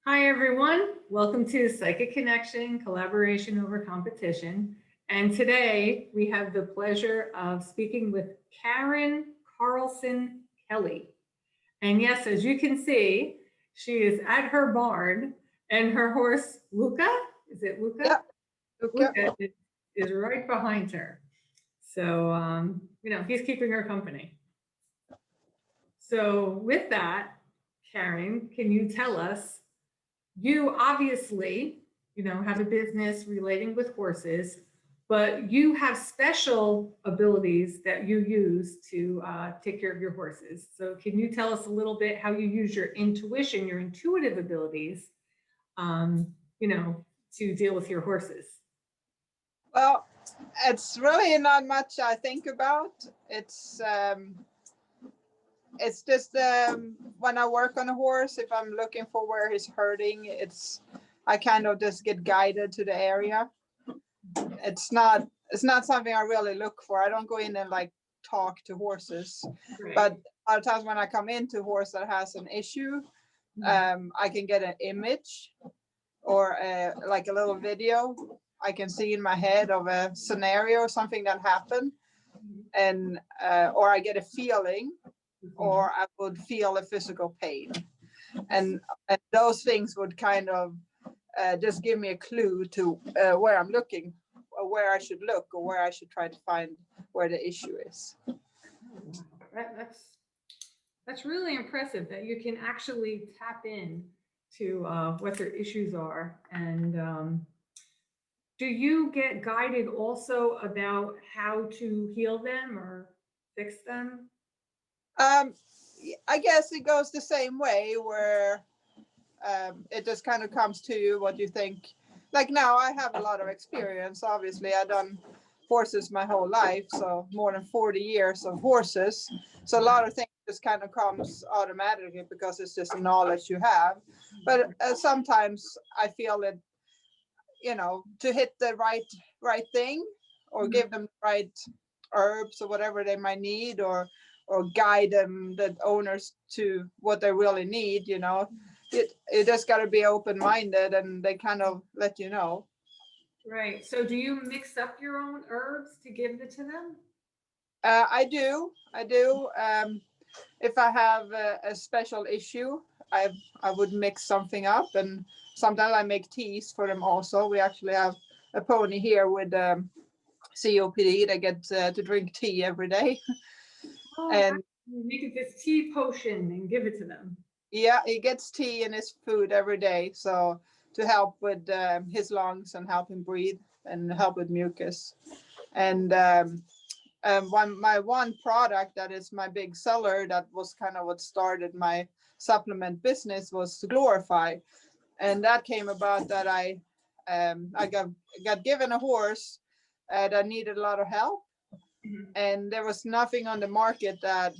Hi, everyone. Welcome to Psychic Connection, Collaboration over Competition. And today we have the pleasure of speaking with Karin Carlson Kelly. And yes, as you can see, she is at her barn and her horse, Luca, is it Luca? Yeah, okay. Luca is right behind her. So, he's keeping her company. So, with that, Karin, can you tell us you obviously, have a business relating with horses, but you have special abilities that you use to take care of your horses. So, can you tell us a little bit how you use your intuition, your intuitive abilities, um, you know, to deal with your horses? Well, it's really not much I think about. It's just when I work on a horse, if I'm looking for where he's hurting, I kind of just get guided to the area. It's not something I really look for. I don't go in and like talk to horses, Right. but a lot of times when I come into a horse that has an issue, I can get an image or like a little video I can see in my head of a scenario or something that happened, and or I get a feeling, or I would feel a physical pain, and, and those things would kind of just give me a clue to where I'm looking, or where I should look, or where I should try to find where the issue is. Oh, wow. That's really impressive that you can actually tap in to what their issues are. And do you get guided also about how to heal them or fix them? Um, I guess it goes the same way where it just kind of comes to you what you think. Like now, I have a lot of experience. Obviously, I've done horses my whole life, so more than 40 years of horses. So a lot of things just kind of comes automatically because it's just knowledge you have. But sometimes I feel that to hit the right thing, or give them the right herbs or whatever they might need, or guide them, the owners, to what they really need. It just got to be open-minded, and they kind of let you know. Right. So do you mix up your own herbs to give it to them? I do. If I have a special issue, I would mix something up, and sometimes I make teas for them also. We actually have a pony here with COPD. They get to drink tea every day. Oh, wow. And You make it this tea potion and give it to them. yeah, he gets tea in his food every day, so to help with his lungs and help him breathe and help with mucus. And one product that is my big seller, that was kind of what started my supplement business, was Glorify. And that came about that I got given a horse that needed a lot of help, and there was nothing on the market that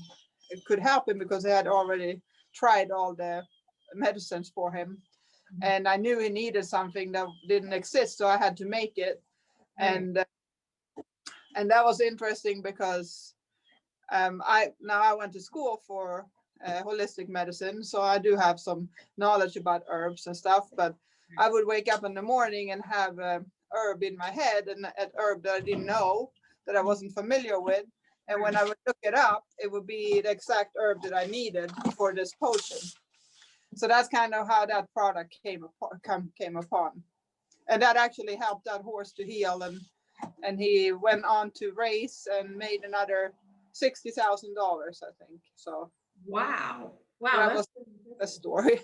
could help him because they had already tried all the medicines for him. And I knew he needed something that didn't exist, so I had to make it. Right. And that was interesting because I went to school for holistic medicine, so I do have some knowledge about herbs and stuff. But I would wake up in the morning and have a herb in my head, and an herb that I didn't know, that I wasn't familiar with. And when I would look it up, it would be the exact herb that I needed for this potion. So that's kind of how that product came upon, and that actually helped that horse to heal, and he went on to race and made another $60,000, I think. So Wow. Wow. that That's was the story.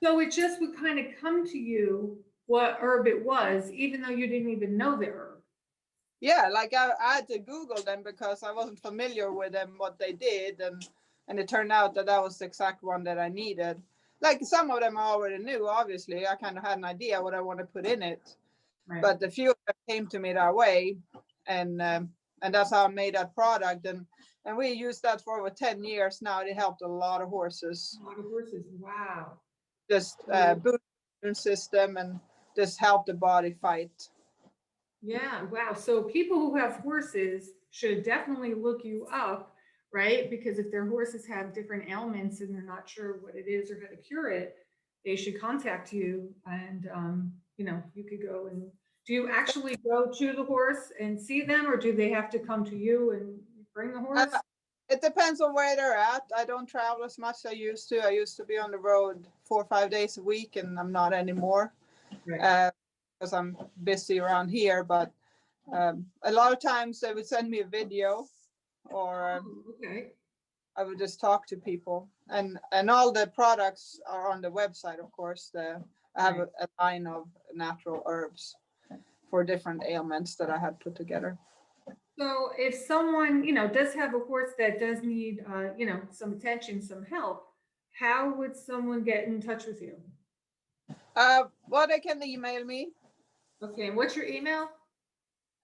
so it just would kind of come to you what herb it was, even though you didn't even know the herb. Yeah, like I had to Google them because I wasn't familiar with them, what they did, and it turned out that that was the exact one that I needed. Like some of them I already knew, obviously. I kind of had an idea what I want to put in it, Right. but the few of them came to me that way, and that's how I made that product. And we used that for over 10 years now. It helped a lot of horses. A lot of horses. Wow. Just boost the immune system and just help the body fight. Yeah, wow. So people who have horses should definitely look you up, right? Because if their horses have different ailments and they're not sure what it is or how to cure it, they should contact you, and you know, you could go and do you actually go to the horse and see them, or do they have to come to you and bring the Uh, horse? it depends on where they're at. I don't travel as much as I used to. I used to be on the road 4 or 5 days a week, and I'm not anymore Right. because I'm busy around here. But a lot of times they would send me a video, or Oh, okay. I would just talk to people, and all the products are on the website. Of course, I have Right. a line of natural herbs for different ailments that I had put together. So if someone, you know, does have a horse that does need, you know, some attention, some help, how would someone get in touch with you? Well, they can email me, Okay, and what's your email?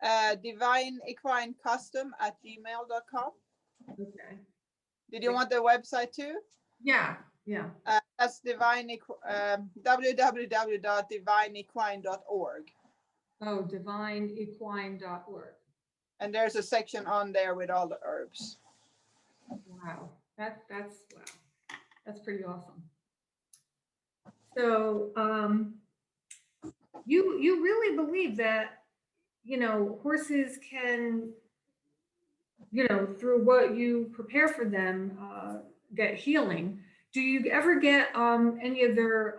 divineequinecustom@gmail.com. Okay. Did you Like, want the website too? yeah, yeah. That's www.divineequine.org. Oh, divineequine.org. And there's a section on there with all the herbs. Wow. That's wow. That's pretty awesome. So, you really believe that, you know, horses can, you know, through what you prepare for them, get healing. Do you ever get any of their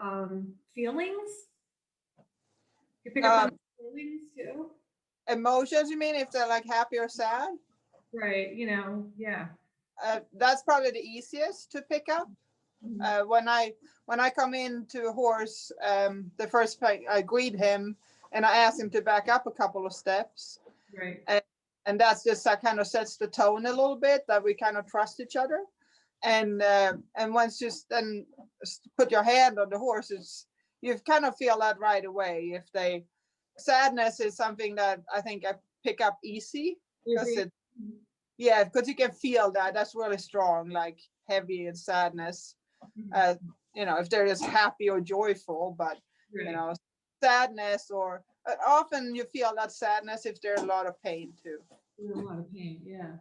feelings? You pick up on Um, feelings too? Emotions, you mean, if they're like happy or sad? Right, you know, yeah. That's probably the easiest to pick up. Mhm. When I come into a horse, the first thing I greet him and I ask him to back up a couple of steps, Right. and that's just that kind of sets the tone a little bit that we kind of trust each other. And once just then put your hand on the horse, you kind of feel that right away. If they sadness is something that I think I pick up easy because Easy. it yeah because you can feel that that's really strong, like heavy and sadness. Mhm. If they're just happy or joyful, but Right. sadness, or often you feel that sadness if there's a lot of pain too. Feel a lot of pain, yeah.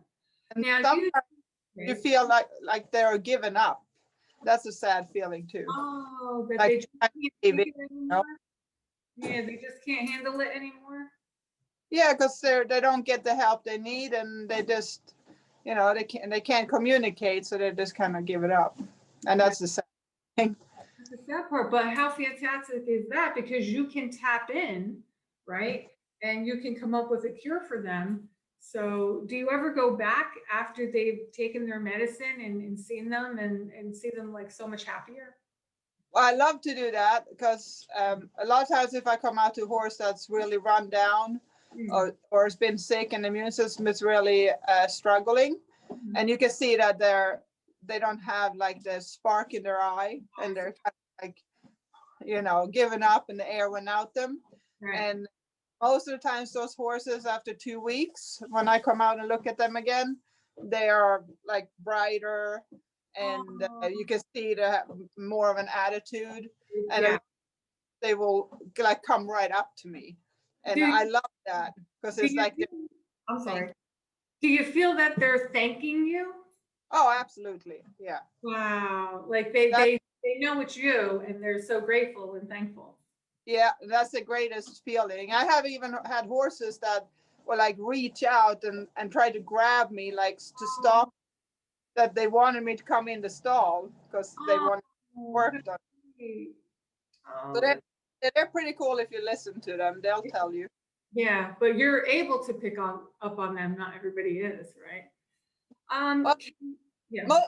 And Now, do you, sometimes you right. feel like they're given up. That's a sad feeling too. Oh, that Like they just I can't gave take in, it you know? anymore? Yeah, they just can't handle it anymore? Yeah, because they don't get the help they need, and they just they can't communicate, so they just kind of give it up, and Right. that's the sad thing. That's the sad part, but how fantastic is that? Because you can tap in, right? And you can come up with a cure for them. So, do you ever go back after they've taken their medicine and seen them and see them like so much happier? Well, I love to do that because a lot of times if I come out to a horse that's really run down Mm. or has been sick and the immune system is really struggling, Mhm. and you can see that they don't have like the spark in their eye, and they're kind of like giving up, and the air went out them. Right. And most of the times those horses, after 2 weeks, when I come out and look at them again, they are like brighter, and Oh, you can see they have more of an attitude, and yeah. they will like come right up to me, Do and you, I love that because do it's you like feel, they're I'm thank sorry. Do you feel that they're thanking you? oh, absolutely, yeah. Wow. Like That they know it's you and they're so grateful and thankful. yeah, that's the greatest feeling. I have even had horses that will like reach out and try to grab me, like to Oh, stop, that they wanted me to come in the stall because they want oh, work that's done. sweet. So Oh, they're pretty cool. If you listen to them, they'll tell you. yeah, but you're able to pick on up on them. Not everybody is, right? Well, Yeah, most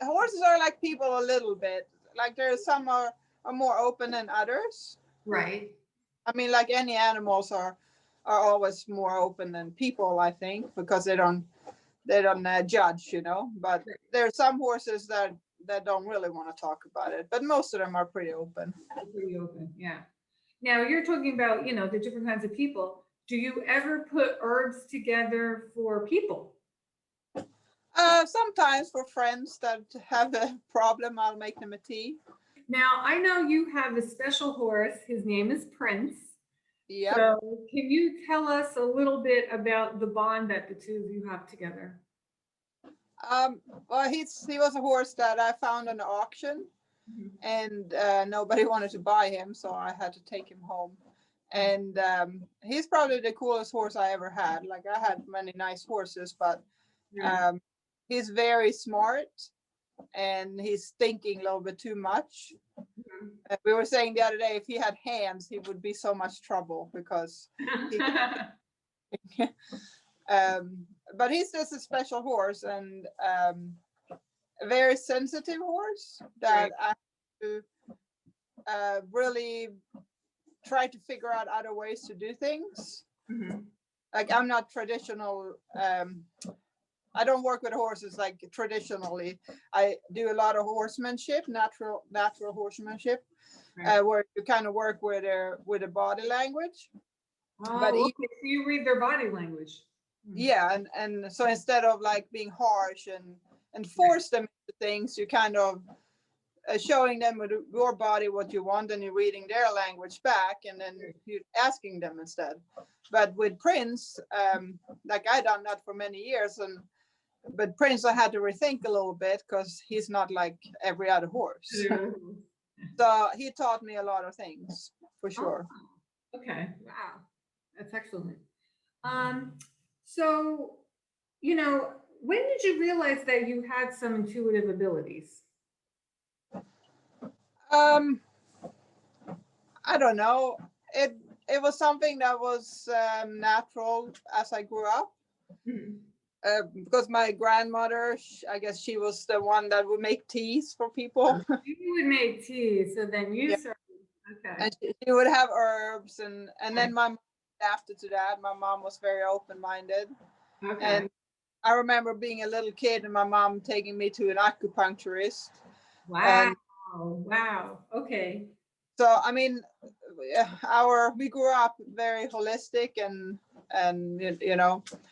horses are like people a little bit. Like there's some are more open than others. right. I mean, like any animals are always more open than people, I think, because they don't judge. But there are some horses that don't really want to talk about it. But most of them are pretty open. They're pretty open. Yeah. Now you're talking about, you know, the different kinds of people. Do you ever put herbs together for people? Sometimes for friends that have a problem, I'll make them a tea. Now I know you have a special horse. His name is Prince. Yep. So can you tell us a little bit about the bond that the two of you have together? Well, he was a horse that I found on the auction, Mhm. and nobody wanted to buy him, so I had to take him home. And he's probably the coolest horse I ever had. Like, I had many nice horses, but Yeah. um, he's very smart and he's thinking a little bit too much. Mhm. We were saying the other day, if he had hands, he would be so much trouble because he. But he's just a special horse, and a very sensitive horse that Right. I have to really try to figure out other ways to do things. Mhm. Like, I'm not traditional. I don't work with horses like traditionally. I do a lot of horsemanship, natural horsemanship, Right. where you kind of work with a body language. But Oh, okay. So you read their body language. Mm. yeah, and so instead of like being harsh and Right. force them into things, you kind of showing them with your body what you want, and you're reading their language back, and then you're asking them instead. But with Prince, like, I done that for many years, but Prince, I had to rethink a little bit because he's not like every other horse. So he taught me a lot of things for Oh, sure. okay. Wow. That's excellent. Um, so, you know, when did you realize that you had some intuitive abilities? Um, I don't know. It was something that was natural as I grew up. Mhm. Because my grandmother, I guess she was the one that would make teas for people. You would make tea, so then you Yeah, started. Okay. and she would have herbs, and Okay. then my mom, after to that, my mom was very open-minded. Okay. And I remember being a little kid and my mom taking me to an acupuncturist. Wow. And Wow. Okay. so, I mean, we grew up very holistic, and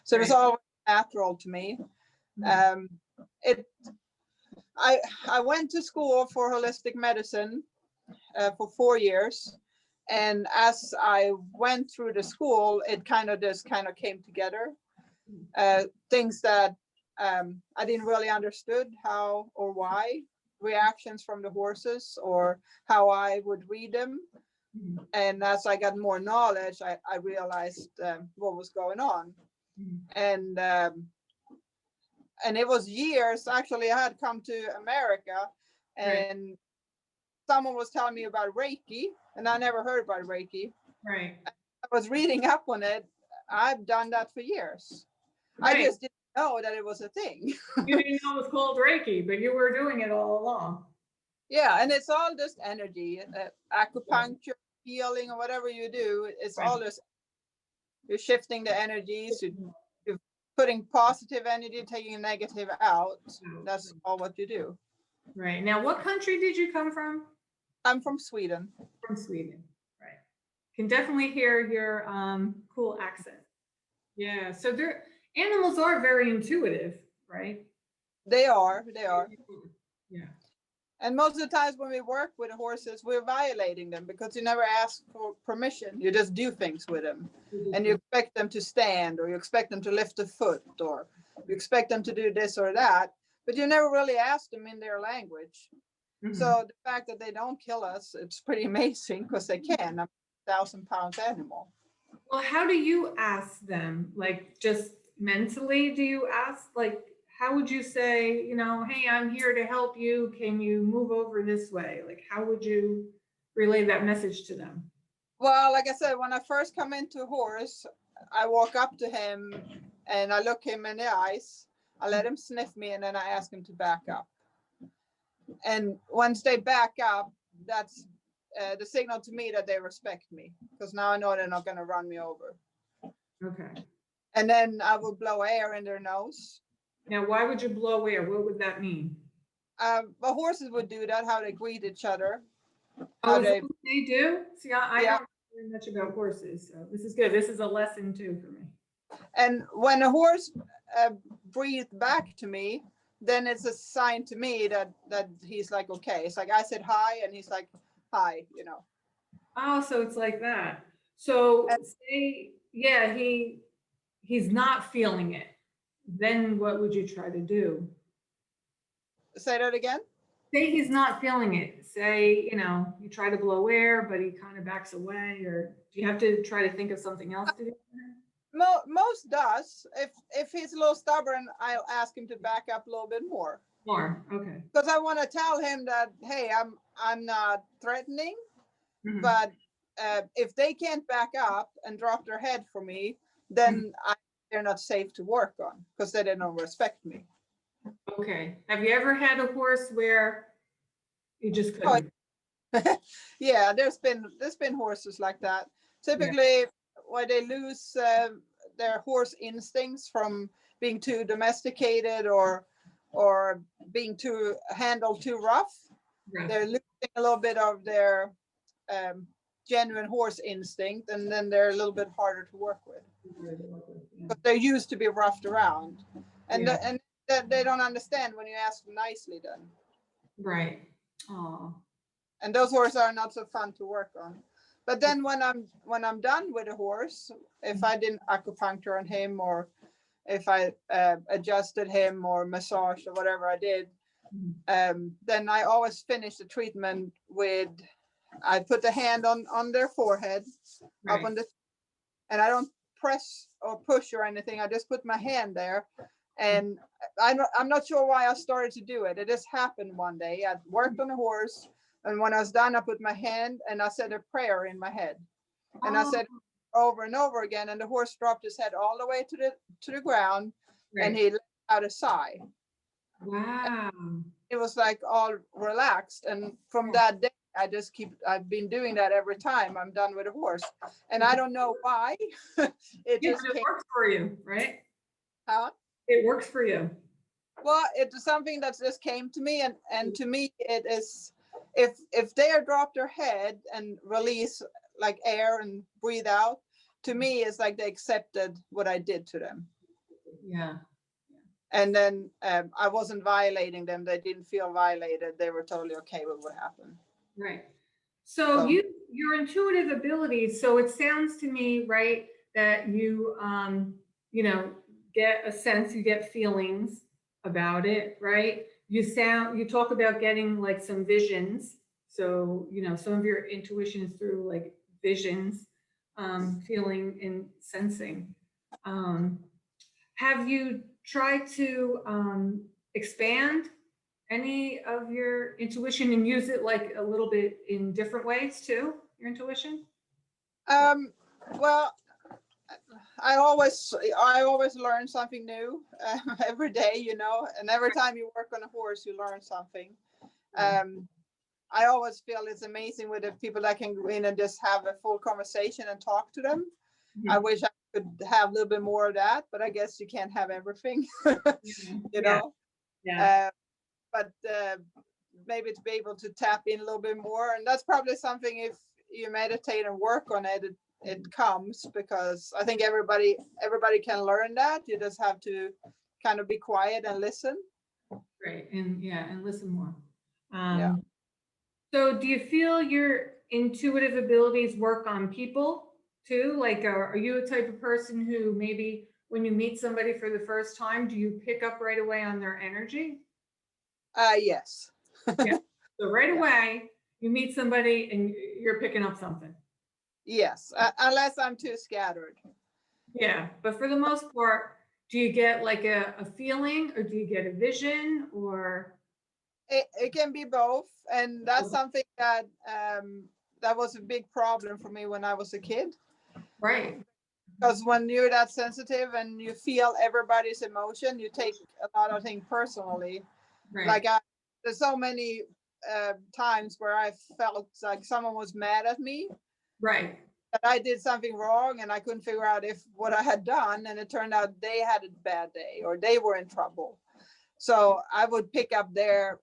so it was Right. all natural to me. Mhm. Um, it I went to school for holistic medicine for 4 years, and as I went through the school, it kind of came together. Things that I didn't really understood how or why, reactions from the horses or how I would read them. Mhm. And as I got more knowledge, I realized what was going on. Mhm. And it was years, actually. I had come to America, Right. and someone was telling me about Reiki, and I never heard about Reiki. Right. I was reading up on it. I've done that for years. I Right. just didn't know that it was a thing. You didn't know it was called Reiki, but you were doing it all along. Yeah, and it's all just energy. Right. Acupuncture, healing, or whatever you do, it's Right. all just, you're shifting the energies. You're putting positive energy, taking negative out. That's all what you do. Right. Now, what country did you come from? I'm from Sweden. From Sweden. Right. Can definitely hear your cool accent. Yeah. So their animals are very intuitive, right? They are, they are. Yeah. And most of the times when we work with the horses, we're violating them because you never ask for permission. You just do things with them. And you expect them to stand, or you expect them to lift a foot, or you expect them to do this or that, but you never really ask them in their language. Mhm. So the fact that they don't kill us, it's pretty amazing because they can. I'm a 1,000 pounds animal. Well, how do you ask them? Like, just mentally, do you ask? Like, how would you say, hey, I'm here to help you. Can you move over this way? Like, how would you relay that message to them? Well, like I said, when I first come into a horse, I walk up to him and I look him in the eyes. I let him sniff me, and then I ask him to back up. And once they back up, that's the signal to me that they respect me, because now I know they're not going to run me over. Okay. And then I will blow air in their nose. Now, why would you blow air? What would that mean? But horses would do that, how they greet each other, Oh, how is that they, what they do? See, I yeah. don't know very much about horses, so this is good. This is a lesson too for me. And when a horse breathes back to me, then it's a sign to me that he's like, okay. It's like I said hi, and he's like, hi. Oh, so it's like that. So And say, yeah, he's not feeling it. Then what would you try to do? say that again. say he's not feeling it. Say, you try to blow air, but he kind of backs away, or do you have to try to think of something else to do? Most does. If he's a little stubborn, I'll ask him to back up a little bit more. More, okay. Because I want to tell him that, hey, I'm not threatening, Mhm. but if they can't back up and drop their head for me, then they're not safe to work on because they don't respect me. Okay. Have you ever had a horse where you just Oh, couldn't? yeah, there's been horses like that. Typically, where they lose their horse instincts from being too domesticated or being too handled too rough. Right. They're losing a little bit of their genuine horse instinct, and then they're a little bit harder to work with. But they're used to be roughed around, and Yeah. they don't understand when you ask them nicely. Then, Right. Oh. and those horses are not so fun to work on. But then when I'm done with a horse, if I didn't acupuncture on him, or if I adjusted him or massage or whatever I did, then I always finish the treatment with, I put the hand on their forehead, Right. up on the, and I don't press or push or anything. I just put my hand there, and I'm not sure why I started to do it. It just happened one day. I worked on a horse, and when I was done, I put my hand and I said a prayer in my head, and I said over and over again, and the horse dropped his head all the way to the ground, and he let out a sigh. Wow. It was like all relaxed, and from that day I've been doing that every time I'm done with a horse, and I don't know why. It just it works for you, right? Huh? It works for you. Well, it's something that just came to me, and to me it is, if they drop their head and release like air and breathe out, to me it's like they accepted what I did to them. Yeah. And then I wasn't violating them. They didn't feel violated. They were totally okay with what happened. Right. So your intuitive abilities, so it sounds to me, right, that you get a sense, you get feelings about it, right? You talk about getting like some visions. So, some of your intuition is through like visions, feeling and sensing. Have you tried to expand any of your intuition and use it like a little bit in different ways too, your intuition? Well, I always learn something new every day, and every time you work on a horse, you learn something. I always feel it's amazing with the people that can go in and just have a full conversation and talk to them. Mm-hmm. I wish I could have a little bit more of that, but I guess you can't have everything, you know? Yeah. But maybe to be able to tap in a little bit more. And that's probably something, if you meditate and work on it, it comes, because I think everybody can learn that. You just have to kind of be quiet and listen. Right. And listen more. So do you feel your intuitive abilities work on people too? Like, are you a type of person who maybe when you meet somebody for the first time, do you pick up right away on their energy? Yes. Yeah. So right away, you meet somebody and you're picking up something. Yes, unless I'm too scattered. Yeah, but for the most part, do you get like a feeling, or do you get a vision, or? It can be both, and that's something that that was a big problem for me when I was a kid. Right. Because when you're that sensitive and you feel everybody's emotion, you take a lot of things personally. Right. Like there's so many times where I felt like someone was mad at me. Right. That I did something wrong and I couldn't figure out what I had done, and it turned out they had a bad day or they were in trouble. So I would pick up their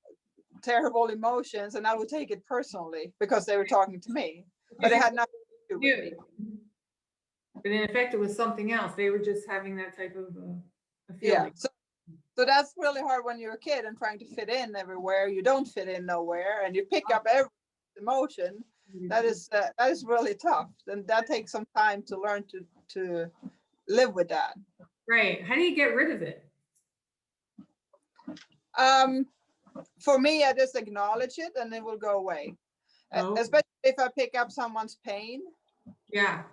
terrible emotions and I would take it personally because they were talking to me, but it had nothing to do with me. But in effect, it was something else. They were just having that type of a feeling. Yeah. So that's really hard when you're a kid and trying to fit in everywhere. You don't fit in nowhere, and you pick up every emotion. That is really tough, and that takes some time to learn to live with that. Right. How do you get rid of it? for me, I just acknowledge it and it will go away. Oh. Especially if I pick up someone's pain. Yeah.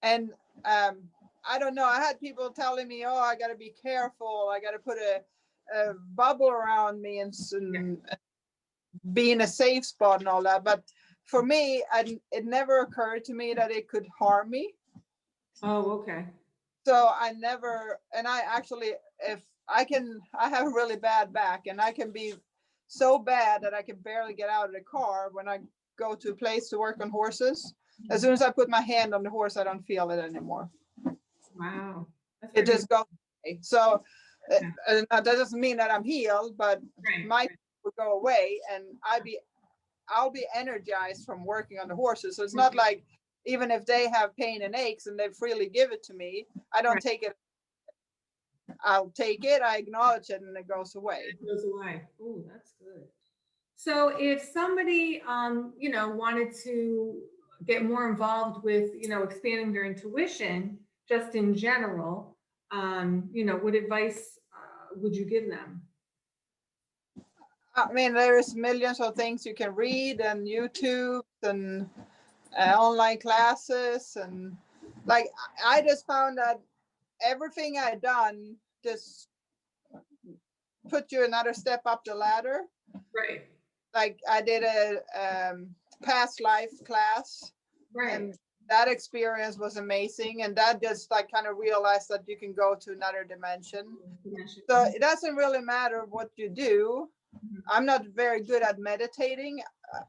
And I don't know, I had people telling me, oh, I got to be careful. I got to put a bubble around me and be in a safe spot and all that. But for me, it never occurred to me that it could harm me. Oh, okay. So I never, and I actually, if I have a really bad back and I can be so bad that I can barely get out of the car when I go to a place to work on horses. As soon as I put my hand on the horse, I don't feel it anymore. Wow. That's It just goes away. So Yeah. that doesn't mean that I'm healed, but my pain will go away and I'll be energized from working on the horses. So it's not like, even if they have pain and aches and they freely give it to me, I don't take it. I'll take it, I acknowledge it, and it goes away. It goes away. Oh, that's good. So if somebody, wanted to get more involved with, expanding their intuition, just in general, what advice would you give them? I mean, there's millions of things you can read and YouTube and online classes. And like, I just found that everything I done just put you another step up the ladder. Right. Like I did a past life class. Right. And that experience was amazing. And that just like kind of realized that you can go to another dimension. So it doesn't really matter what you do. I'm not very good at meditating.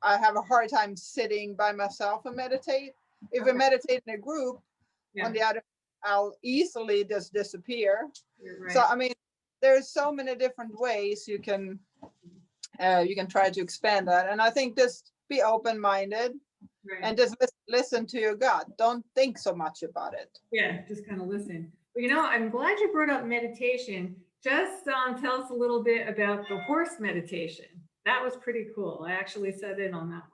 I have a hard time sitting by myself and meditate. If I meditate in a group, on the other, I'll easily just disappear. Right. So I mean, there's so many different ways you can try to expand that. And I think just be open-minded. Right. And just listen to your gut. Don't think so much about it. Yeah, just kind of listen. But I'm glad you brought up meditation. Just tell us a little bit about the horse meditation. That was pretty cool. I actually sat in on that one.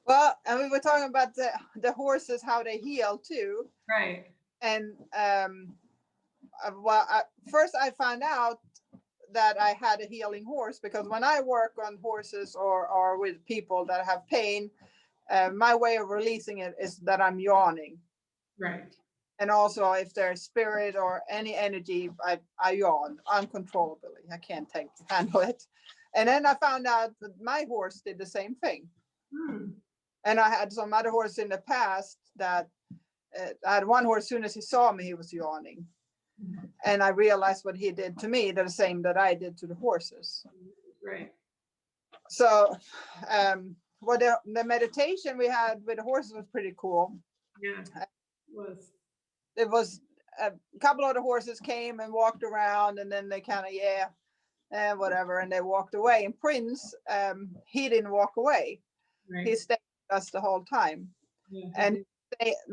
Well, and we were talking about the horses, how they heal too. Right. And first I found out that I had a healing horse, because when I work on horses or with people that have pain, my way of releasing it is that I'm yawning. Right. And also if there's spirit or any energy, I yawn uncontrollably. I can't handle it. And then I found out that my horse did the same thing. And I had some other horses in the past that I had one horse, as soon as he saw me, he was yawning. And I realized what he did to me, the same that I did to the horses. Right. So what the meditation we had with the horses was pretty cool. Yeah, it was a couple of the horses came and walked around, and then they kind of whatever, and they walked away. And Prince, he didn't walk away. Right. He stayed with us the whole time. Yeah. And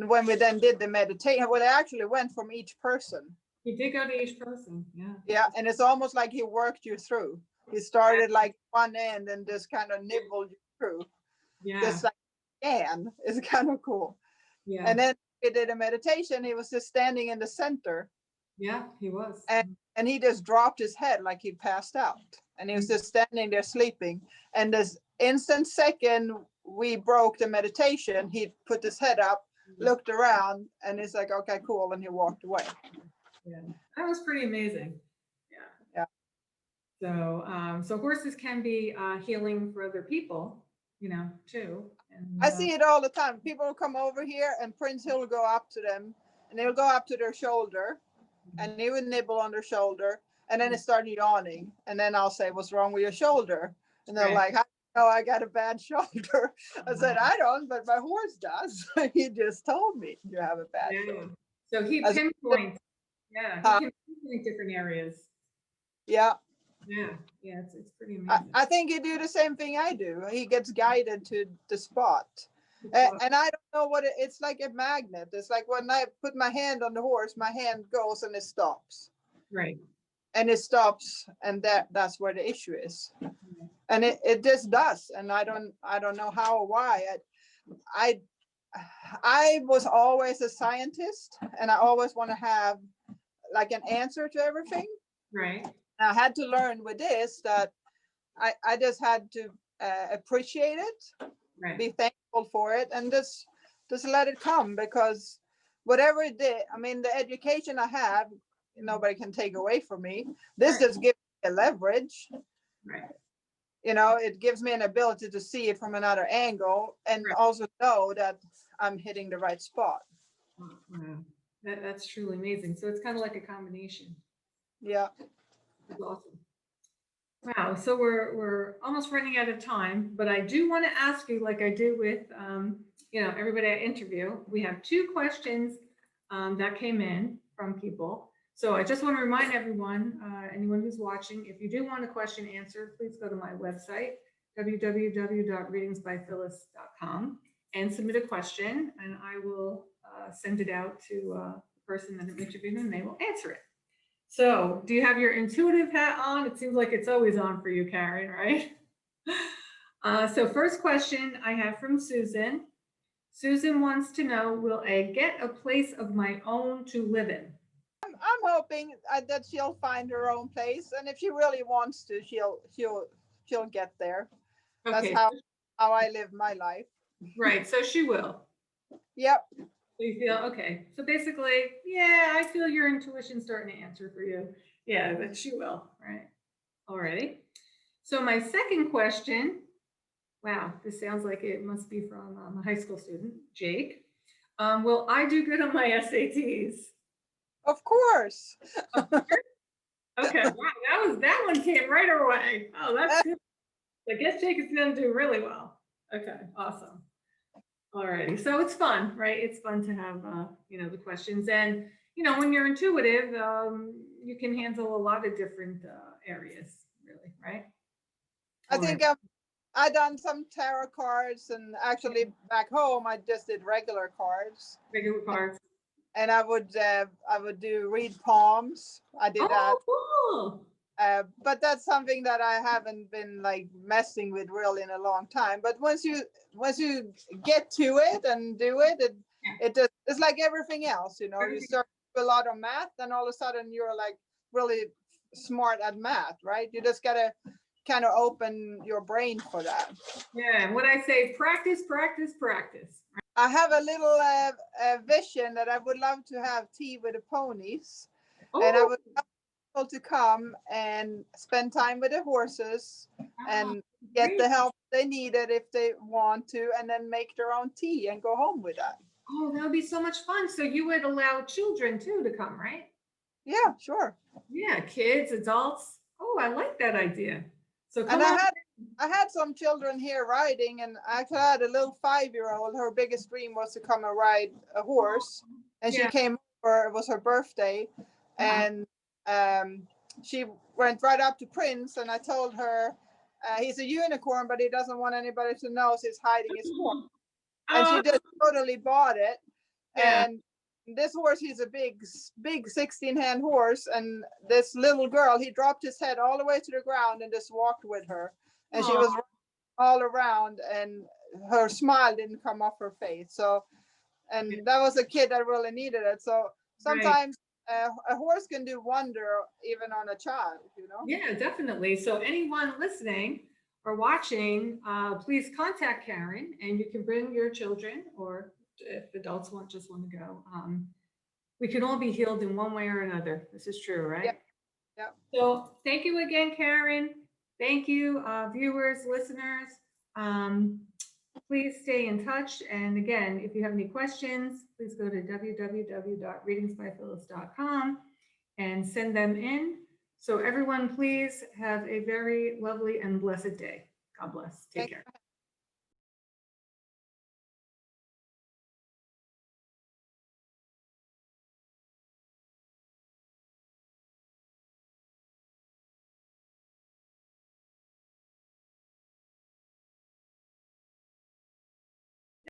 when we then did the meditation, well, they actually went from each person. He did go to each person. Yeah. Yeah, and it's almost like he worked you through. He started like one end and just kind of nibbled you through. Yeah. Just like it's kind of cool. Yeah. And then we did a meditation. He was just standing in the center. Yeah, he was. And he just dropped his head like he passed out. And he was just standing there sleeping. And this instant second we broke the meditation, he put his head up, looked around, and he's like, okay, cool. And he walked away. Yeah, that was pretty amazing. Yeah. Yeah. So horses can be healing for other people, too. And, I see it all the time. People will come over here and Prince Hill will go up to them and he'll go up to their shoulder and he would nibble on their shoulder, and then it started yawning. And then I'll say, what's wrong with your shoulder? And they're like, I got a bad shoulder. I said, I don't, but my horse does. He just told me you have a bad shoulder. So he pinpoints. Yeah, he can pinpoint different areas. Yeah. Yeah, it's pretty amazing. I think he do the same thing I do. He gets guided to the spot. And I don't know what it's like a magnet. It's like when I put my hand on the horse, my hand goes and it stops. Right. And it stops, and that's where the issue is. And it just does. And I don't know how or why. I was always a scientist, and I always want to have like an answer to everything. Right. I had to learn with this that I just had to appreciate it, Right. be thankful for it, and just let it come, because whatever it did, I mean, the education I have, nobody can take away from me. This Right. just gives me a leverage. Right. You know, it gives me an ability to see it from another angle, and Right. also know that I'm hitting the right spot. Wow. That's truly amazing. So it's kind of like a combination. Yeah. It's awesome. Wow. So we're almost running out of time, but I do want to ask you, like I do with everybody I interview. We have 2 questions that came in from people. So I just want to remind everyone, anyone who's watching, if you do want a question answered, please go to my website, www.readingsbyphyllis.com, and submit a question, and I will send it out to the person that I'm interviewing, and they will answer it. So, do you have your intuitive hat on? It seems like it's always on for you, Karin, right? So first question I have from Susan. Susan wants to know, will I get a place of my own to live in? I'm hoping that she'll find her own place, and if she really wants to, she'll get there. That's Okay, how I live my life. right. So she will. Yep. So you feel okay. So basically, yeah, I feel your intuition starting to answer for you. Yeah, that she will, right? Alrighty. So my second question, wow, this sounds like it must be from a high school student, Jake. Will I do good on my SATs? Of course. Of course. Okay, wow, that one came right away. Oh, that's good. I guess Jake is going to do really well. Okay, awesome. Alrighty, so it's fun, right? It's fun to have the questions, and when you're intuitive, you can handle a lot of different areas, really, right? I think I done some tarot cards, and actually back home I just did regular cards. Regular cards. And I would do read palms. I did that. Oh, cool. But that's something that I haven't been like messing with really in a long time. But once you get to it and do it, it's like everything else, you know. You start with a lot of math, and all of a sudden you're like really smart at math, right? You just gotta kind of open your brain for that. Yeah, and what I say, practice, practice, practice. I have a little vision that I would love to have tea with the ponies, and I would love people to come and spend time with the horses and get the help they needed if they want to, and then make their own tea and go home with that. Oh, that would be so much fun. So you would allow children too to come, right? Yeah, sure. Yeah, kids, adults. Oh, I like that idea. So come And on. I had some children here riding, and I had a little 5-year-old. Her biggest dream was to come and ride a horse, and she came over. It was her birthday, and she went right up to Prince, and I told her he's a unicorn, but he doesn't want anybody to know, so he's hiding his horn. And she just totally bought it. And this horse, he's a big 16-hand horse, and this little girl, he dropped his head all the way to the ground and just walked with her, and she was all around, and her smile didn't come off her face. So, and that was a kid that really needed it. So sometimes a horse can do wonder even on a child, you know. Yeah, definitely. So anyone listening or watching, please contact Karin, and you can bring your children, or if adults just want to go. We can all be healed in one way or another. This is true, right? Yeah. So thank you again, Karin. Thank you, viewers, listeners. Please stay in touch. And again, if you have any questions, please go to www.readingsbyphyllis.com and send them in. So everyone, please have a very lovely and blessed day. God bless. Take care.